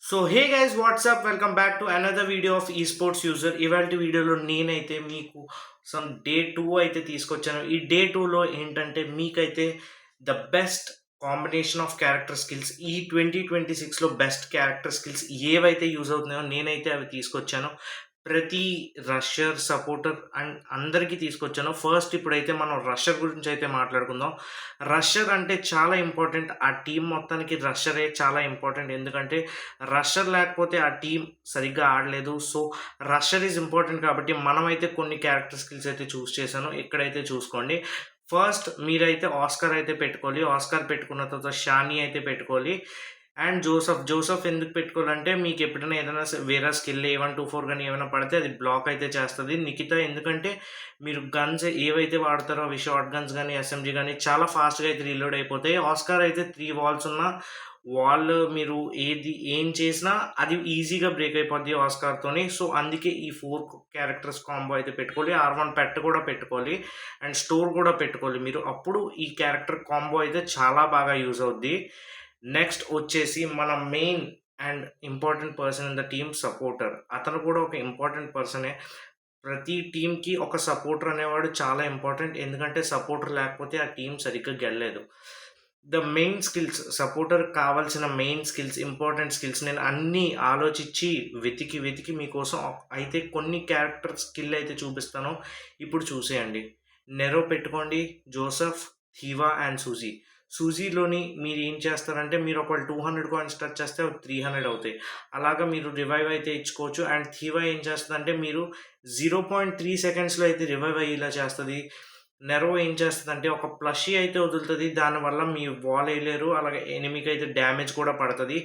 So hey guys WhatsApp welcome back to another video of ఈ sports user. ఇవాళ వీడియోలో నేనైతే మీకు సమ్ డే 2 అయితే తీసుకొచ్చాను. ఈ డే 2లో ఏంటంటే మీకైతే the best combination of character skills ఈ 2026లో బెస్ట్ క్యారెక్టర్ స్కిల్స్ ఏవైతే యూజ్ అవుతున్నాయో నేనైతే అవి తీసుకొచ్చాను. ప్రతి రషర్ సపోర్టర్ అండ్ అందరికీ తీసుకొచ్చాను. ఫస్ట్ ఇప్పుడైతే మనం రషర్ గురించి అయితే మాట్లాడుకుందాం. రషర్ అంటే చాలా ఇంపార్టెంట్. ఆ టీం మొత్తానికి రషరే చాలా ఇంపార్టెంట్. ఎందుకంటే రషర్ లేకపోతే ఆ టీం సరిగ్గా ఆడలేదు. సో రషర్ ఈజ్ ఇంపార్టెంట్ కాబట్టి మనమైతే కొన్ని క్యారెక్టర్ స్కిల్స్ అయితే చూస్ చేశాను. ఇక్కడైతే చూసుకోండి. ఫస్ట్ మీరైతే ఆస్కార్ అయితే పెట్టుకోవాలి. ఆస్కార్ పెట్టుకున్న తర్వాత షానీ అయితే పెట్టుకోవాలి. అండ్ జోసఫ్ ఎందుకు పెట్టుకోవాలంటే మీకు ఎప్పుడైనా ఏదైనా వేరే స్కిల్ A124 కానీ ఏమైనా పడితే అది బ్లాక్ అయితే చేస్తుంది. నిఖిత ఎందుకంటే మీరు గన్స్ ఏవైతే వాడతారో అవి షార్ట్ గన్స్ కానీ SMG కానీ చాలా ఫాస్ట్గా అయితే రీలోడ్ అయిపోతాయి. ఆస్కార్ అయితే 3 వాల్స్ ఉన్న వాల్ మీరు ఏం చేసినా అది ఈజీగా బ్రేక్ అయిపోద్ది ఆస్కార్తోని. సో అందుకే ఈ 4 క్యారెక్టర్స్ కాంబో అయితే పెట్టుకోవాలి. R1 పెట్ కూడా పెట్టుకోవాలి అండ్ స్టోర్ కూడా పెట్టుకోవాలి మీరు. అప్పుడు ఈ క్యారెక్టర్ కాంబో అయితే చాలా బాగా యూజ్ అవుద్ది. నెక్స్ట్ వచ్చేసి మన main and important person in the team supporter. అతను కూడా ఒక ఇంపార్టెంట్ పర్సనే. ప్రతి టీంకి ఒక సపోర్టర్ అనేవాడు చాలా ఇంపార్టెంట్. ఎందుకంటే సపోర్టర్ లేకపోతే ఆ టీం సరిగ్గా గెలలేదు. ద మెయిన్ స్కిల్స్ సపోర్టర్ కావాల్సిన మెయిన్ స్కిల్స్ ఇంపార్టెంట్ స్కిల్స్ నేను అన్నీ ఆలోచించి వెతికి మీకోసం అయితే కొన్ని క్యారెక్టర్ స్కిల్ అయితే చూపిస్తాను. ఇప్పుడు చూసేయండి. నెరో పెట్టుకోండి, జోసెఫ్, థీవా అండ్ సూజీ. సూజీలోని మీరు ఏం చేస్తారంటే మీరు ఒకవేళ 200 కాయిన్స్ టచ్ చేస్తే 300 అవుతాయి. అలాగా మీరు రివైవ్ అయితే ఇచ్చుకోవచ్చు. అండ్ థీవా ఏం చేస్తుందంటే మీరు 0.3 సెకండ్స్లో అయితే రివైవ్ అయ్యేలా చేస్తుంది. నెరో ఏం చేస్తుందంటే ఒక ప్లషీ అయితే వదులుతుంది. దానివల్ల మీ వాల్ వేయలేరు. అలాగే ఎనిమికి అయితే డ్యామేజ్ కూడా పడుతుంది.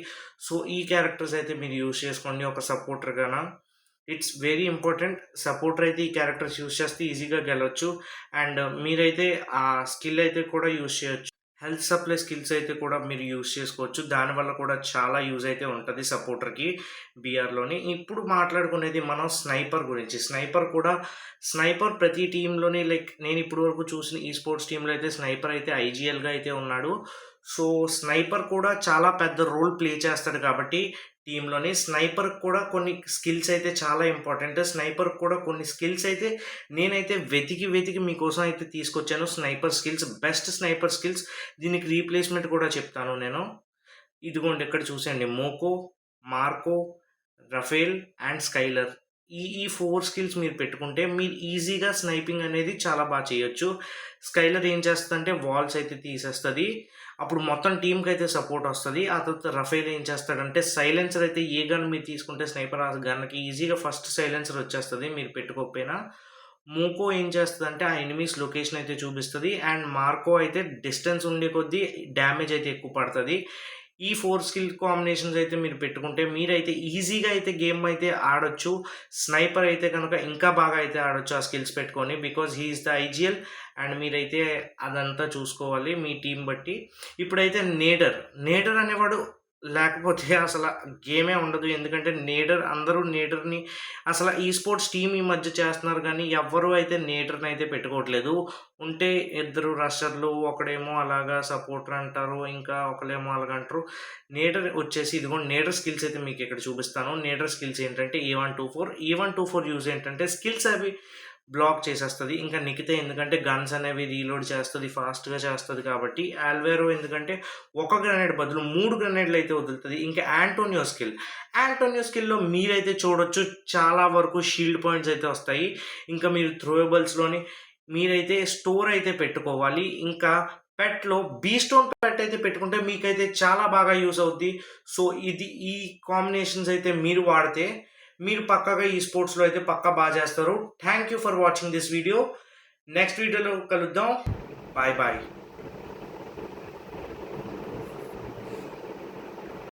సో ఈ క్యారెక్టర్స్ అయితే మీరు యూజ్ చేసుకోండి ఒక సపోర్టర్గానా. It's very important. సపోర్టర్ అయితే ఈ క్యారెక్టర్స్ యూజ్ చేస్తే ఈజీగా గెలవచ్చు. అండ్ మీరైతే ఆ స్కిల్ అయితే కూడా యూజ్ చేయొచ్చు. హెల్త్ సప్లై స్కిల్స్ అయితే కూడా మీరు యూజ్ చేసుకోవచ్చు. దానివల్ల కూడా చాలా యూజ్ అయితే ఉంటుంది సపోర్టర్కి బీఆర్లోని. ఇప్పుడు మాట్లాడుకునేది మనం స్నైపర్ గురించి. స్నైపర్ ప్రతి టీంలోని లైక్ నేను ఇప్పుడు వరకు చూసిన ఈ స్పోర్ట్స్ టీంలో అయితే స్నైపర్ అయితే ఐజీఎల్గా అయితే ఉన్నాడు. సో స్నైపర్ కూడా చాలా పెద్ద రోల్ ప్లే చేస్తాడు కాబట్టి టీంలోని స్నైపర్ కూడా కొన్ని స్కిల్స్ అయితే చాలా ఇంపార్టెంట్. స్నైపర్ కూడా కొన్ని స్కిల్స్ అయితే నేనైతే వెతికి మీకోసం అయితే తీసుకొచ్చాను. Sniper skills, best sniper skills. దీనికి రీప్లేస్మెంట్ కూడా చెప్తాను నేను. ఇదిగోండి ఇక్కడ చూసేయండి. మోకో, మార్కో, రఫేల్ అండ్ స్కైలర్. ఈ 4 స్కిల్స్ మీరు పెట్టుకుంటే మీరు ఈజీగా స్నైపింగ్ అనేది చాలా బాగా చేయొచ్చు. స్కైలర్ ఏం చేస్తుందంటే వాల్స్ అయితే తీసేస్తుంది. అప్పుడు మొత్తం టీంకి అయితే సపోర్ట్ వస్తుంది. ఆ తర్వాత రఫేల్ ఏం చేస్తాడంటే సైలెన్సర్ అయితే ఏ గన్ మీరు తీసుకుంటే స్నైపర్ ఆ గన్కి ఈజీగా ఫస్ట్ సైలెన్సర్ వచ్చేస్తుంది మీరు పెట్టుకోకపోయినా. మూకో ఏం చేస్తుందంటే ఆ ఎనిమీస్ లొకేషన్ అయితే చూపిస్తుంది. అండ్ మార్కో అయితే డిస్టెన్స్ ఉండే కొద్దీ డ్యామేజ్ అయితే ఎక్కువ పడుతుంది. ఈ 4 స్కిల్ కాంబినేషన్స్ అయితే మీరు పెట్టుకుంటే మీరైతే ఈజీగా అయితే గేమ్ అయితే ఆడొచ్చు. స్నైపర్ అయితే కనుక ఇంకా బాగా అయితే ఆడొచ్చు ఆ స్కిల్స్ పెట్టుకొని. Because he is the IGL and మీరైతే అదంతా చూసుకోవాలి మీ టీం బట్టి. ఇప్పుడైతే నేడర్ అనేవాడు లేకపోతే అసలు గేమే ఉండదు. ఎందుకంటే అందరూ నేడర్ని అసలు ఈ స్పోర్ట్స్ టీం ఈ మధ్య చేస్తున్నారు కానీ ఎవ్వరూ అయితే నేడర్ని అయితే పెట్టుకోవట్లేదు. ఉంటే 2 రషర్లు, ఒకడేమో అలాగా సపోర్టర్ అంటారు, ఇంకా ఒకళ్ళేమో అలాగంటారు. నేడర్ వచ్చేసి ఇదిగోండి నేడర్ స్కిల్స్ అయితే మీకు ఇక్కడ చూపిస్తాను. నేడర్ స్కిల్స్ ఏంటంటే A124 యూజ్ ఏంటంటే స్కిల్స్ అవి బ్లాక్ చేసేస్తుంది. ఇంకా నిఖిత ఎందుకంటే గన్స్ అనేవి రీలోడ్ చేస్తుంది, ఫాస్ట్గా చేస్తుంది కాబట్టి. ఆల్వేరో ఎందుకంటే ఒక గ్రెనేడ్ బదులు 3 గ్రెనేడ్లు అయితే వదులుతుంది. ఇంకా యాంటోనియో స్కిల్లో మీరైతే చూడొచ్చు చాలా వరకు షీల్డ్ పాయింట్స్ అయితే వస్తాయి. ఇంకా మీరు థ్రోయబుల్స్లోని మీరైతే స్టోర్ అయితే పెట్టుకోవాలి. ఇంకా పెట్లో బీస్టోన్ పెట్ అయితే పెట్టుకుంటే మీకైతే చాలా బాగా యూస్ అవుద్ది. సో ఈ కాంబినేషన్స్ అయితే మీరు వాడితే మీరు పక్కాగా ఈ స్పోర్ట్స్లో అయితే పక్కా బాగా చేస్తారు. Thank you for watching this video. Next వీడియోలో కలుద్దాం. బాయ్.